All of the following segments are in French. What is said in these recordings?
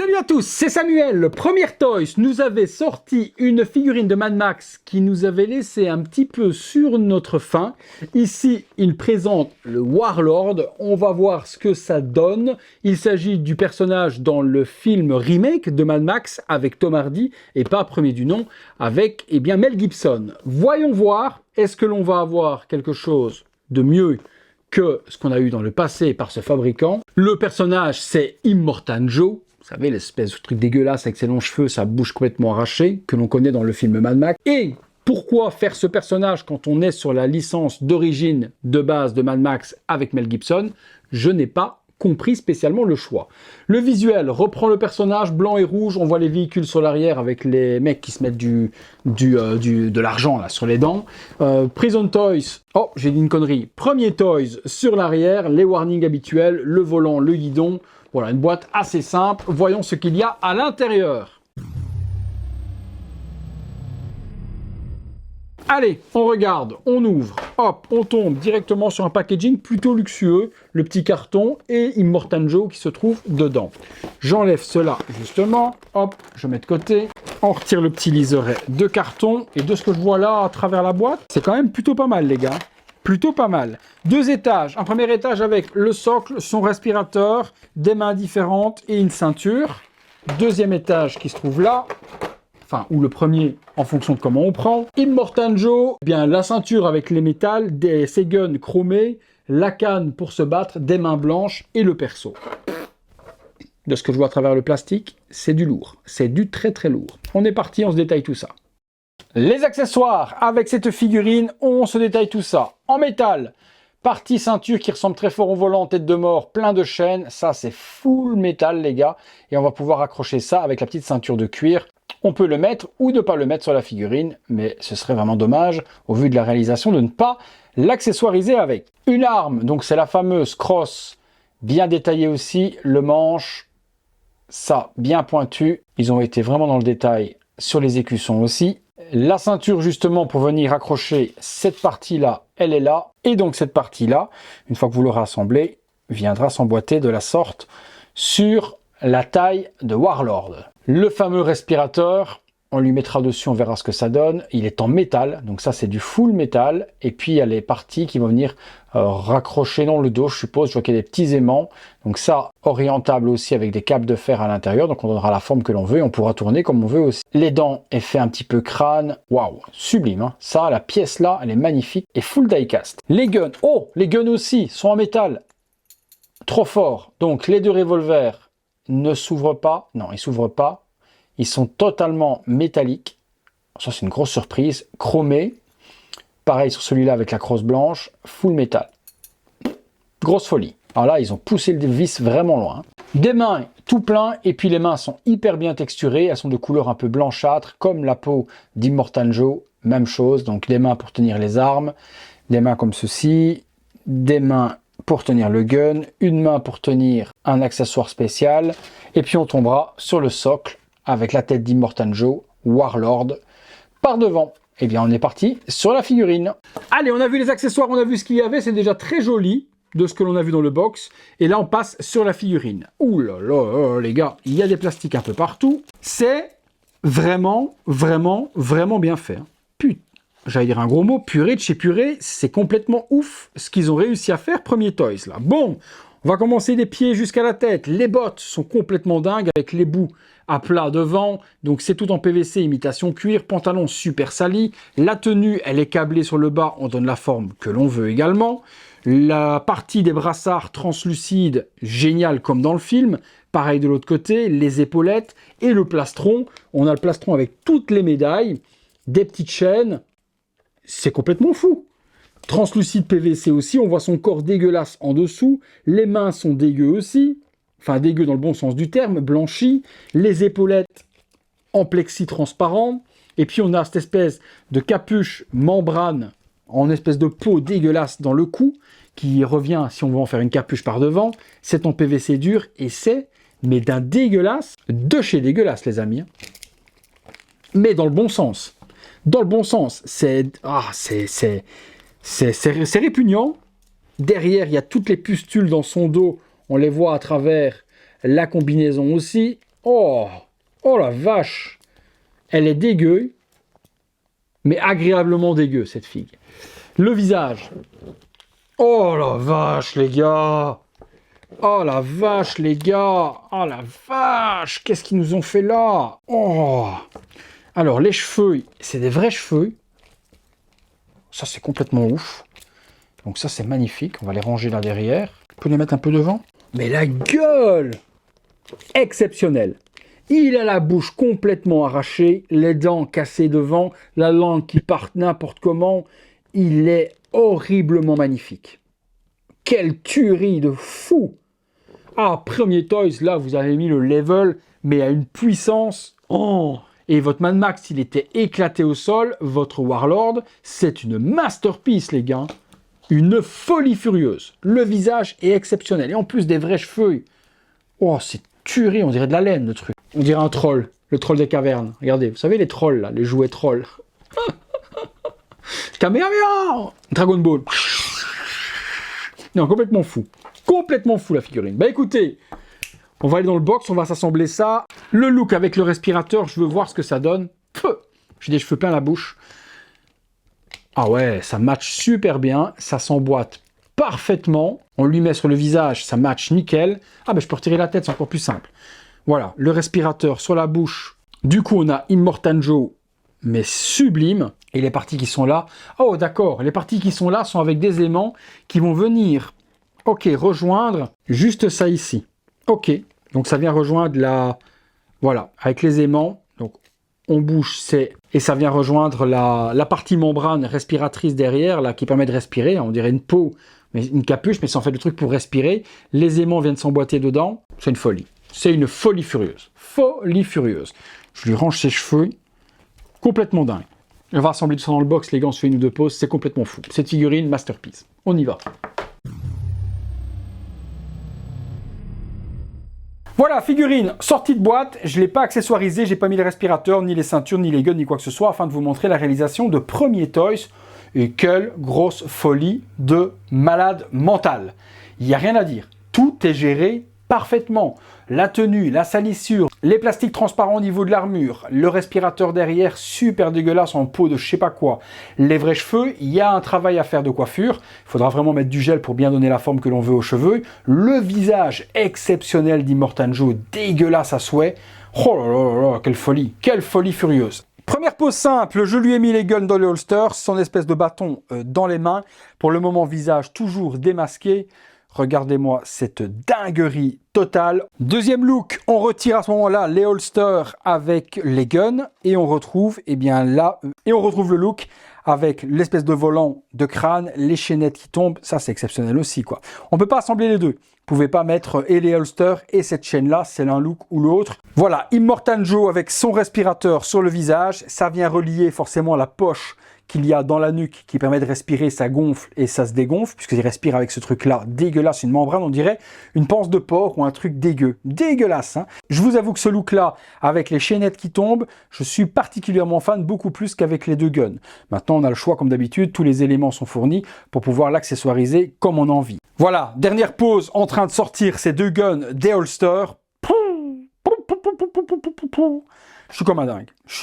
Salut à tous, c'est Samuel. Le Premier Toys nous avait sorti une figurine de Mad Max qui nous avait laissé un petit peu sur notre faim. Ici, il présente le Warlord. On va voir ce que ça donne. Il s'agit du personnage dans le film remake de Mad Max avec Tom Hardy et pas premier du nom avec Mel Gibson. Voyons voir, est-ce que l'on va avoir quelque chose de mieux que ce qu'on a eu dans le passé par ce fabricant. Le personnage, c'est Immortan Joe. Vous savez, l'espèce de truc dégueulasse avec ses longs cheveux, sa bouche complètement arrachée, que l'on connaît dans le film Mad Max. Et pourquoi faire ce personnage quand on est sur la licence d'origine de base de Mad Max avec Mel Gibson? Je n'ai pas compris spécialement le choix. Le visuel reprend le personnage blanc et rouge. On voit les véhicules sur l'arrière avec les mecs qui se mettent de l'argent là sur les dents. Prison Toys. Oh, j'ai dit une connerie. Premier Toys sur l'arrière, les warnings habituels, le volant, le guidon. Voilà, une boîte assez simple. Voyons ce qu'il y a à l'intérieur. Allez, on regarde, on ouvre, hop, on tombe directement sur un packaging plutôt luxueux, le petit carton et Immortan Joe qui se trouve dedans. J'enlève cela justement, hop, je mets de côté. On retire le petit liseret de carton et de ce que je vois là à travers la boîte, c'est quand même plutôt pas mal les gars. Plutôt pas mal. Deux étages. Un premier étage avec le socle, son respirateur, des mains différentes et une ceinture. Deuxième étage qui se trouve là. Enfin, ou le premier en fonction de comment on prend. Immortan Joe, bien la ceinture avec les métals, ses guns chromés, la canne pour se battre, des mains blanches et le perso. De ce que je vois à travers le plastique, c'est du lourd. C'est du très très lourd. On est parti, on se détaille tout ça. Les accessoires, avec cette figurine, on se détaille tout ça. En métal, partie ceinture qui ressemble très fort au volant, tête de mort, plein de chaînes. Ça, c'est full métal, les gars. Et on va pouvoir accrocher ça avec la petite ceinture de cuir. On peut le mettre ou ne pas le mettre sur la figurine, mais ce serait vraiment dommage, au vu de la réalisation, de ne pas l'accessoiriser avec. Une arme, donc c'est la fameuse crosse, bien détaillée aussi. Le manche, ça, bien pointu. Ils ont été vraiment dans le détail sur les écussons aussi. La ceinture justement pour venir accrocher cette partie-là, elle est là. Et donc cette partie-là, une fois que vous l'aurez assemblée, viendra s'emboîter de la sorte sur la taille de Warlord. Le fameux respirateur, on lui mettra dessus, on verra ce que ça donne. Il est en métal, donc ça c'est du full métal. Et puis il y a les parties qui vont venir raccrocher dans le dos, je suppose. Je vois qu'il y a des petits aimants. Donc ça, orientable aussi avec des câbles de fer à l'intérieur. Donc on donnera la forme que l'on veut et on pourra tourner comme on veut aussi. Les dents, effet un petit peu crâne. Waouh, sublime. Hein. Ça, la pièce là, elle est magnifique et full die-cast. Les guns, oh, les guns aussi sont en métal. Trop fort. Donc les deux revolvers ne s'ouvrent pas. Non, ils s'ouvrent pas. Ils sont totalement métalliques. Ça, c'est une grosse surprise. Chromés. Pareil sur celui-là avec la crosse blanche. Full métal. Grosse folie. Alors là, ils ont poussé le vis vraiment loin. Des mains tout plein. Et puis les mains sont hyper bien texturées. Elles sont de couleur un peu blanchâtre, comme la peau d'Immortan Joe. Même chose. Donc des mains pour tenir les armes. Des mains comme ceci. Des mains pour tenir le gun. Une main pour tenir un accessoire spécial. Et puis on tombera sur le socle avec la tête d'Immortan Joe, Warlord, par devant. Eh bien, on est parti sur la figurine. Allez, on a vu les accessoires, on a vu ce qu'il y avait, c'est déjà très joli de ce que l'on a vu dans le box. Et là, on passe sur la figurine. Ouh là là, les gars, il y a des plastiques un peu partout. C'est vraiment, vraiment, vraiment bien fait. Putain, j'allais dire un gros mot, purée de chez purée, c'est complètement ouf ce qu'ils ont réussi à faire, premier Toys là. Bon, on va commencer des pieds jusqu'à la tête. Les bottes sont complètement dingues avec les bouts à plat devant. Donc c'est tout en PVC, imitation cuir. Pantalon super sali. La tenue, elle est câblée sur le bas. On donne la forme que l'on veut également. La partie des brassards translucides, génial comme dans le film. Pareil de l'autre côté. Les épaulettes et le plastron. On a le plastron avec toutes les médailles. Des petites chaînes. C'est complètement fou. Translucide PVC aussi, on voit son corps dégueulasse en dessous, les mains sont dégueu aussi, enfin dégueu dans le bon sens du terme, blanchi, les épaulettes en plexi transparent, et puis on a cette espèce de capuche membrane en espèce de peau dégueulasse dans le cou, qui revient si on veut en faire une capuche par devant, c'est en PVC dur, et c'est, mais d'un dégueulasse, de chez dégueulasse les amis, mais dans le bon sens. Dans le bon sens, c'est répugnant. Derrière, il y a toutes les pustules dans son dos. On les voit à travers la combinaison aussi. Oh, oh la vache. Elle est dégueu, mais agréablement dégueu, cette figue. Le visage. Oh la vache, les gars. Oh la vache, les gars. Oh la vache. Qu'est-ce qu'ils nous ont fait là? Oh. Alors, les cheveux, c'est des vrais cheveux. Ça, c'est complètement ouf. Donc ça, c'est magnifique. On va les ranger là derrière. On peut les mettre un peu devant. Mais la gueule! Exceptionnel. Il a la bouche complètement arrachée, les dents cassées devant, la langue qui part n'importe comment. Il est horriblement magnifique. Quelle tuerie de fou! Ah, premier Toys, là, vous avez mis le level, mais à une puissance. Oh! Et votre Mad Max, il était éclaté au sol. Votre Warlord, c'est une masterpiece, les gars. Une folie furieuse. Le visage est exceptionnel. Et en plus, des vrais cheveux. Oh, c'est tuerie. On dirait de la laine, le truc. On dirait un troll. Le troll des cavernes. Regardez, vous savez, les trolls, là, les jouets trolls. Kamehameha! Dragon Ball. Non, complètement fou. Complètement fou, la figurine. Bah écoutez, on va aller dans le box, on va s'assembler ça. Le look avec le respirateur, je veux voir ce que ça donne. J'ai des cheveux plein la bouche. Ah ouais, ça match super bien. Ça s'emboîte parfaitement. On lui met sur le visage, ça match nickel. Ah ben je peux retirer la tête, c'est encore plus simple. Voilà, le respirateur sur la bouche. Du coup, on a Immortan Joe, mais sublime. Et les parties qui sont là. Oh d'accord, les parties qui sont là sont avec des aimants qui vont venir, ok, rejoindre juste ça ici. Ok, donc ça vient rejoindre la... Voilà, avec les aimants. Donc on bouge, et ça vient rejoindre la partie membrane respiratrice derrière, là, qui permet de respirer. On dirait une peau, mais une capuche, mais c'est en fait le truc pour respirer. Les aimants viennent s'emboîter dedans. C'est une folie. C'est une folie furieuse. Folie furieuse. Je lui range ses cheveux. Complètement dingue. On va assembler tout ça dans le box, les gars, on se fait une ou deux pauses. C'est complètement fou. Cette figurine, masterpiece. On y va. Voilà, figurine sortie de boîte, je ne l'ai pas accessoirisée, j'ai pas mis les respirateurs, ni les ceintures, ni les guns, ni quoi que ce soit, afin de vous montrer la réalisation de premier Toys. Et quelle grosse folie de malade mental. Il n'y a rien à dire, tout est géré parfaitement. La tenue, la salissure, les plastiques transparents au niveau de l'armure, le respirateur derrière super dégueulasse en peau de je sais pas quoi, les vrais cheveux, il y a un travail à faire de coiffure, il faudra vraiment mettre du gel pour bien donner la forme que l'on veut aux cheveux, le visage exceptionnel d'Immortan Joe, dégueulasse à souhait, oh là là là, quelle folie furieuse. Première pose simple, je lui ai mis les guns dans le holster, son espèce de bâton dans les mains, pour le moment visage toujours démasqué. Regardez-moi cette dinguerie totale. Deuxième look, on retire à ce moment-là les holsters avec les guns et on retrouve, eh bien là, et on retrouve le look avec l'espèce de volant de crâne, les chaînettes qui tombent. Ça, c'est exceptionnel aussi, quoi. On peut pas assembler les deux. Vous pouvez pas mettre et les holsters et cette chaîne-là, c'est l'un look ou l'autre. Voilà, Immortan Joe avec son respirateur sur le visage. Ça vient relier forcément la poche qu'il y a dans la nuque qui permet de respirer, ça gonfle et ça se dégonfle, puisqu'il respire avec ce truc-là dégueulasse, une membrane, on dirait une panse de porc ou un truc dégueu. Dégueulasse, hein. Je vous avoue que ce look-là, avec les chaînettes qui tombent, je suis particulièrement fan, beaucoup plus qu'avec les deux guns. Maintenant, on a le choix, comme d'habitude, tous les éléments sont fournis pour pouvoir l'accessoiriser comme on a envie. Voilà, dernière pause, en train de sortir ces deux guns des holsters. Je suis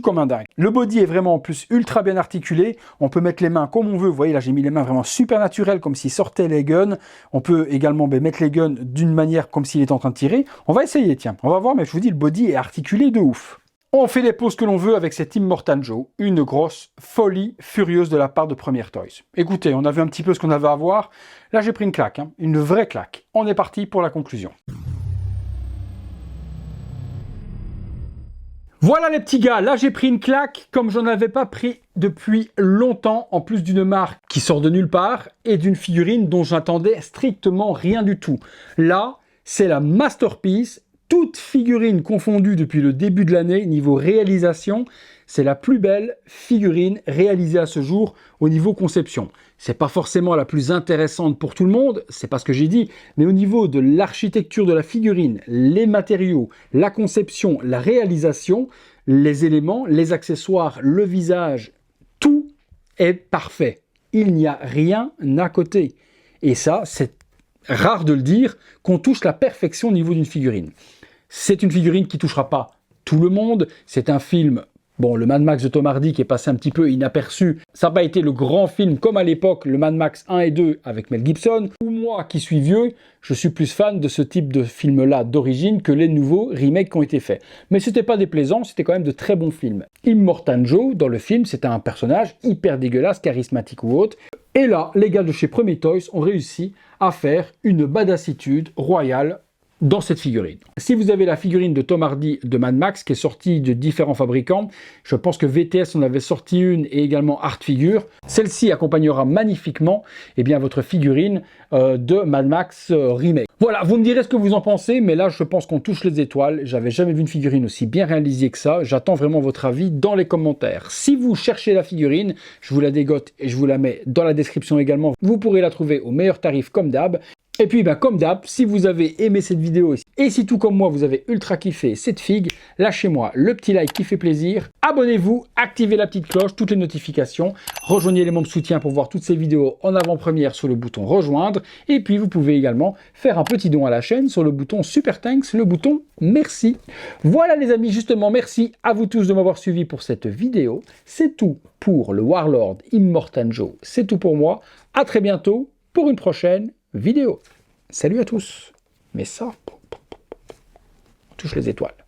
comme un dingue. Le body est vraiment en plus ultra bien articulé. On peut mettre les mains comme on veut. Vous voyez là, j'ai mis les mains vraiment super naturelles, comme s'ils sortaient les guns. On peut également mettre les guns d'une manière comme s'il était en train de tirer. On va essayer, tiens. On va voir, mais je vous dis, le body est articulé de ouf. On fait les poses que l'on veut avec cet Immortan Joe. Une grosse folie furieuse de la part de Premier Toys. Écoutez, on a vu un petit peu ce qu'on avait à voir. Là, j'ai pris une claque, hein. Une vraie claque. On est parti pour la conclusion. Voilà les petits gars, là j'ai pris une claque comme j'en avais pas pris depuis longtemps, en plus d'une marque qui sort de nulle part et d'une figurine dont j'attendais strictement rien du tout. Là, c'est la masterpiece, toute figurine confondue depuis le début de l'année, niveau réalisation, c'est la plus belle figurine réalisée à ce jour au niveau conception. C'est pas forcément la plus intéressante pour tout le monde, c'est pas ce que j'ai dit, mais au niveau de l'architecture de la figurine, les matériaux, la conception, la réalisation, les éléments, les accessoires, le visage, tout est parfait. Il n'y a rien à côté. Et ça, c'est rare de le dire, qu'on touche la perfection au niveau d'une figurine. C'est une figurine qui touchera pas tout le monde. C'est un film, bon, le Mad Max de Tom Hardy qui est passé un petit peu inaperçu. Ça n'a pas été le grand film comme à l'époque, le Mad Max 1 et 2 avec Mel Gibson. Ou moi qui suis vieux, je suis plus fan de ce type de film-là d'origine que les nouveaux remakes qui ont été faits. Mais c'était pas déplaisant, c'était quand même de très bons films. Immortan Joe, dans le film, c'était un personnage hyper dégueulasse, charismatique ou autre. Et là, les gars de chez Premier Toys ont réussi à faire une badassitude royale dans cette figurine. Si vous avez la figurine de Tom Hardy de Mad Max qui est sortie de différents fabricants, je pense que VTS en avait sorti une et également Art Figure, celle-ci accompagnera magnifiquement votre figurine de Mad Max Remake. Voilà, vous me direz ce que vous en pensez, mais là je pense qu'on touche les étoiles. J'avais jamais vu une figurine aussi bien réalisée que ça. J'attends vraiment votre avis dans les commentaires. Si vous cherchez la figurine, je vous la dégote et je vous la mets dans la description également. Vous pourrez la trouver au meilleur tarif comme d'hab. Et puis, comme d'hab, si vous avez aimé cette vidéo et si tout comme moi, vous avez ultra kiffé cette figue, lâchez-moi le petit like qui fait plaisir. Abonnez-vous, activez la petite cloche, toutes les notifications. Rejoignez les membres soutien pour voir toutes ces vidéos en avant-première sur le bouton rejoindre. Et puis, vous pouvez également faire un petit don à la chaîne sur le bouton Super Thanks, le bouton merci. Voilà les amis, justement, merci à vous tous de m'avoir suivi pour cette vidéo. C'est tout pour le Warlord Immortan Joe. C'est tout pour moi. À très bientôt pour une prochaine vidéo. Salut à tous. Mais ça, on touche les étoiles.